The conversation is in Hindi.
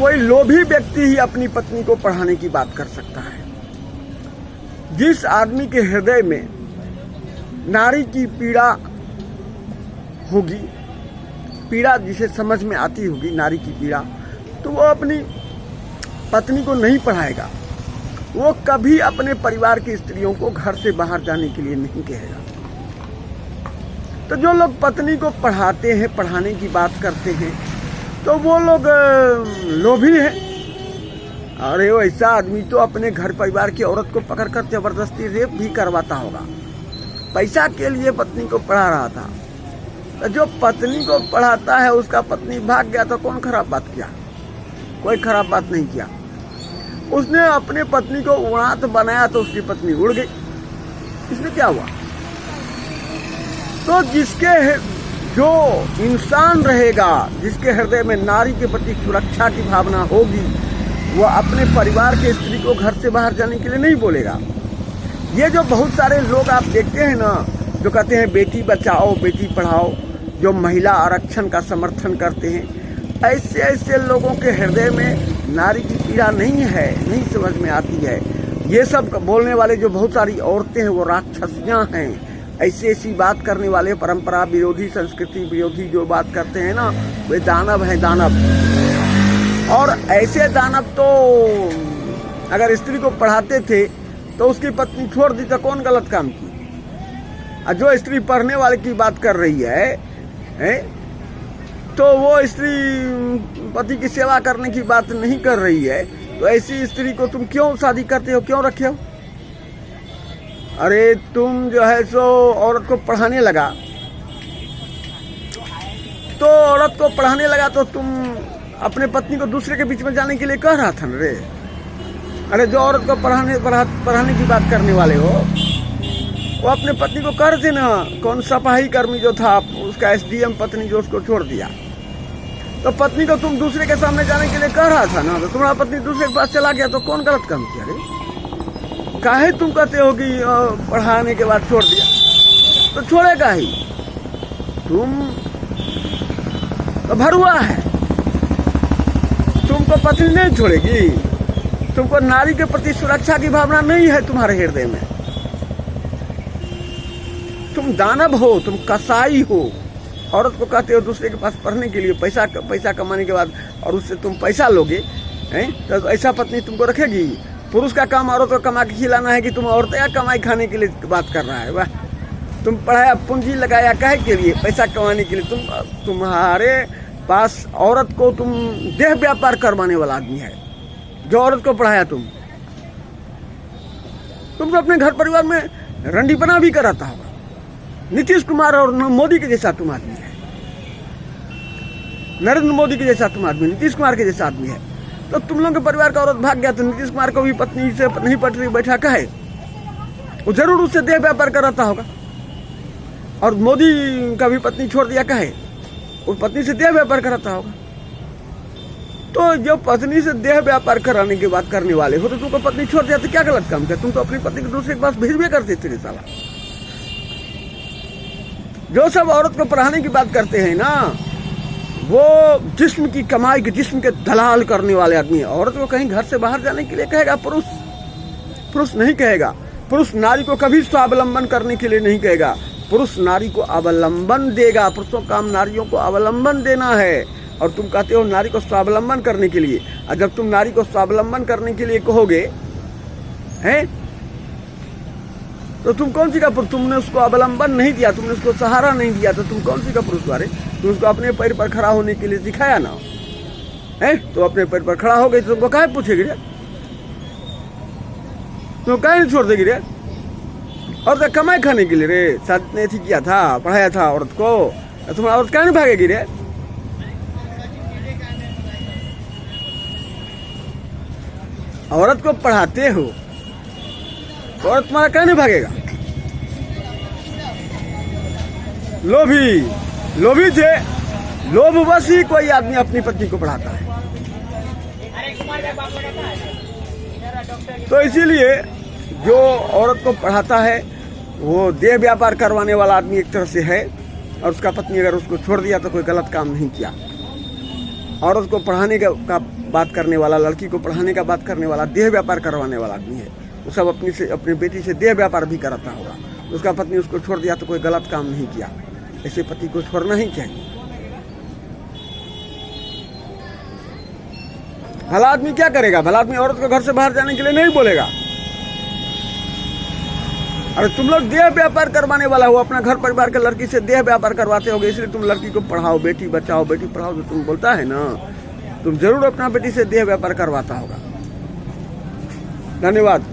कोई लोभी व्यक्ति ही अपनी पत्नी को पढ़ाने की बात कर सकता है। जिस आदमी के हृदय में नारी की पीड़ा होगी, पीड़ा जिसे समझ में आती होगी नारी की पीड़ा, तो वो अपनी पत्नी को नहीं पढ़ाएगा। वो कभी अपने परिवार की स्त्रियों को घर से बाहर जाने के लिए नहीं कहेगा। तो जो लोग पत्नी को पढ़ाते हैं, पढ़ाने की बात करते हैं, तो वो लोग लोभी हैं। अरे वो ऐसा आदमी तो अपने घर परिवार की औरत को पकड़कर जबरदस्ती रेप भी करवाता होगा। पैसा के लिए पत्नी को पढ़ा रहा था। तो जो पत्नी को पढ़ाता है उसका पत्नी भाग गया तो कौन खराब बात किया? कोई खराब बात नहीं किया। उसने अपने पत्नी को उड़ात बनाया तो उसकी पत्नी उड़ गई। इसमें क्या हुआ? तो जो इंसान रहेगा, जिसके हृदय में नारी के प्रति सुरक्षा की भावना होगी, वो अपने परिवार के स्त्री को घर से बाहर जाने के लिए नहीं बोलेगा। ये जो बहुत सारे लोग आप देखते हैं ना, जो कहते हैं बेटी बचाओ बेटी पढ़ाओ, जो महिला आरक्षण का समर्थन करते हैं, ऐसे लोगों के हृदय में नारी की पीड़ा नहीं है, नहीं समझ में आती है। ये सब बोलने वाले जो बहुत सारी औरतें हैं वो राक्षसियां हैं। ऐसी बात करने वाले, परंपरा विरोधी, संस्कृति विरोधी जो बात करते हैं ना, वे दानव हैं, दानव। और ऐसे दानव तो अगर स्त्री को पढ़ाते थे तो उसकी पत्नी छोड़ दी तो कौन गलत काम की? और जो स्त्री पढ़ने वाले की बात कर रही है, तो वो स्त्री पति की सेवा करने की बात नहीं कर रही है, तो ऐसी स्त्री को तुम क्यों शादी करते हो, क्यों रखे हो? अरे तुम जो है सो औरत को पढ़ाने लगा, तो औरत को पढ़ाने लगा तो तुम अपने पत्नी को दूसरे के बीच में जाने के लिए कह रहा था न रे। अरे जो औरत को पढ़ाने की बात करने वाले हो, वो अपने पत्नी को कर दे ना। कौन सफाई कर्मी जो था, उसका एसडीएम पत्नी जो उसको छोड़ दिया, तो पत्नी को तुम दूसरे के सामने जाने के लिए कह रहा था ना, तो तुम्हारा पत्नी दूसरे के पास चला गया तो कौन गलत काम किया रे? काहे तुम कहते हो कि पढ़ाने के बाद छोड़ दिया? तो छोड़ेगा ही। तुम तो भरुआ है, तुमको पत्नी नहीं छोड़ेगी। तुमको नारी के प्रति सुरक्षा की भावना नहीं है तुम्हारे हृदय में। तुम दानव हो, तुम कसाई हो। औरत को कहते हो दूसरे के पास पढ़ने के लिए, पैसा कमाने के बाद, और उससे तुम पैसा लोगे, हैं? तो ऐसा पत्नी तुमको रखेगी? पुरुष का काम औरत को कमा के खिलाना है कि तुम औरतें या कमाई खाने के लिए बात कर रहा है? वाह, तुम पढ़ाया, पूंजी लगाया काहे के लिए? पैसा कमाने के लिए। तुम्हारे पास औरत को तुम देह व्यापार करवाने वाला आदमी है जो औरत को पढ़ाया। तुम तो अपने घर परिवार में रंडीपना भी कराता होगा। नीतीश कुमार और मोदी के जैसा तुम आदमी है, नरेंद्र मोदी के जैसा तुम आदमी, नीतीश कुमार के जैसा आदमी है। तो तुम लोग के परिवार का औरत भाग गया तो नीतीश कुमार को भी पत्नी से नहीं पट रही, बैठा का है, वो जरूर उससे देह व्यापार कराता होगा। और मोदी का भी पत्नी छोड़ दिया का है, वो पत्नी से देह व्यापार कराता होगा। तो जो पत्नी से देह व्यापार कराने की बात करने वाले हो, तो तुमको पत्नी छोड़ दिया तो क्या गलत काम किया? तुम तो अपनी पत्नी को दूसरे के पास भेजबे करते थे साला। जो सब औरत को पढ़ाने की बात करते हैं ना, वो जिस्म की कमाई के, जिस्म के दलाल करने वाले आदमी है। औरत को कहीं घर से बाहर जाने के लिए कहेगा पुरुष नहीं कहेगा। पुरुष नारी को कभी स्वावलंबन करने के लिए नहीं कहेगा। पुरुष नारी को अवलंबन देगा। पुरुषों का काम नारियों को अवलंबन देना है। और तुम कहते हो नारी को स्वावलंबन करने के लिए। और जब तुम नारी को स्वावलंबन करने के लिए कहोगे, हैं, तो तुम कौन सी का पुरुष? तुमने उसको अवलंबन नहीं दिया, तुमने उसको सहारा नहीं दिया, तो तुम कौन सी का पुरुष हुआ रे? तुम उसको अपने पैर पर खड़ा होने के लिए दिखाया ना, है? तो अपने पैर पर खड़ा हो गई तो तुमको काहे पूछेगी रे? तुम काहे नहीं छोड़ देगी रे? और तो कमाई खाने के लिए रे साथ ने किया था, पढ़ाया था औरत को, तुम्हारा औरत काहे नहीं भागेगी रे? औरत को पढ़ाते हो, औरत तुम्हारा क्या नहीं भागेगा? लोभी थे, लोभवश ही कोई आदमी अपनी पत्नी को पढ़ाता है। तो इसीलिए जो औरत को पढ़ाता है वो देह व्यापार करवाने वाला आदमी एक तरह से है, और उसका पत्नी अगर उसको छोड़ दिया तो कोई गलत काम नहीं किया। औरत को पढ़ाने का बात करने वाला, लड़की को पढ़ाने का बात करने वाला, देह व्यापार करवाने वाला आदमी है। वो सब अपनी बेटी से देह व्यापार भी कराता होगा। उसका पत्नी उसको छोड़ दिया तो कोई गलत काम नहीं किया। ऐसे पति को छोड़ना ही चाहिए। भला आदमी क्या करेगा? भला आदमी औरत को घर से बाहर जाने के लिए नहीं बोलेगा। अरे तुम लोग देह व्यापार करवाने वाला हो, अपना घर परिवार के लड़की से देह व्यापार करवाते होगे, इसलिए तुम लड़की को पढ़ाओ, बेटी बचाओ, बेटी पढ़ाओ जो तुम बोलता है ना, तुम जरूर अपना बेटी से देह व्यापार करवाता होगा। धन्यवाद।